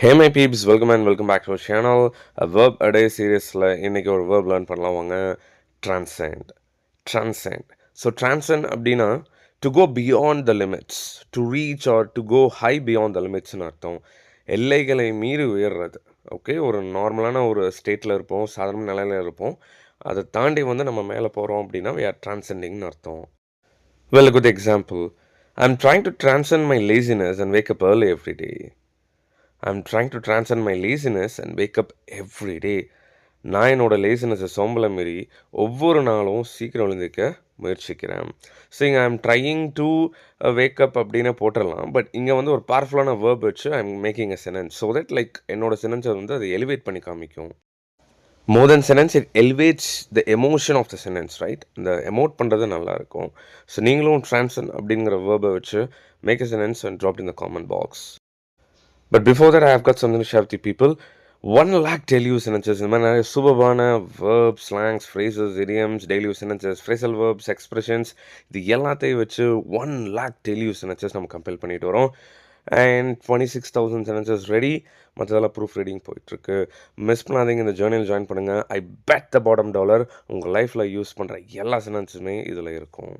Hey my peeps, welcome and welcome back to our channel. A verb a day சீரியஸில் இன்றைக்கி ஒரு verb learn பண்ணலாம் வாங்க. Transcend. Transcend. So transcend அப்படின்னா to go beyond the limits, to reach or to go high beyond the limitsன்னு அர்த்தம். எல்லைகளை மீறி உயர்றது. Okay, ஒரு நார்மலான ஒரு ஸ்டேட்டில் இருப்போம், சாதாரண நிலையில் இருப்போம். அதை தாண்டி நம்ம மேலே போகிறோம் அப்படின்னா we are transcendingன்னு அர்த்தம். Well, a good example. I'm trying to transcend my laziness and wake up early every day. I'm trying to transcend my laziness and wake up every day. நான் என்னோட லேசினஸை சோம்பலை மீறி ஒவ்வொரு நாளும் சீக்கிரம் எழுந்திருக்க முயற்சிக்கிறேன். ஸோ இங்கே I'm trying to wake up அப்படின்னு போட்டுடலாம். பட் இங்கே ஒரு பவர்ஃபுல்லான வேர்ப் வச்சு I'm making a sentence so that like என்னோட சென்டென்ஸை அதை எலிவேட் பண்ணி காமிக்கும். More then sentence it elevates the emotion of the sentence, right? இந்த எமோட் பண்ணுறது நல்லாயிருக்கும். ஸோ நீங்களும் ட்ரான்சன் அப்படிங்கிற வேர்பை வச்சு make a sentence and drop in the comment box. But before that, I have got something to share with you people. 1 lakh daily use sentences. இந்த மாதிரி நிறைய சூப்பர்பான verbs, slangs, phrases, idioms, daily use sentences, phrasal verbs, expressions இது எல்லாத்தையும் வச்சு 1 lakh daily use sentences நம்ம compile பண்ணிட்டு வரோம். And 26,000 sentences ready. மற்றதெல்லாம் ப்ரூஃப் ரீடிங் போயிட்டுருக்கு. மிஸ் பண்ணாதீங்க, இந்த ஜேர்னியில் ஜாயின் பண்ணுங்கள். ஐ பெட் த பாட்டம் டாலர் உங்கள் லைஃப்பில் யூஸ் பண்ணுற எல்லா சென்டென்ஸுமே இதில் இருக்கும்.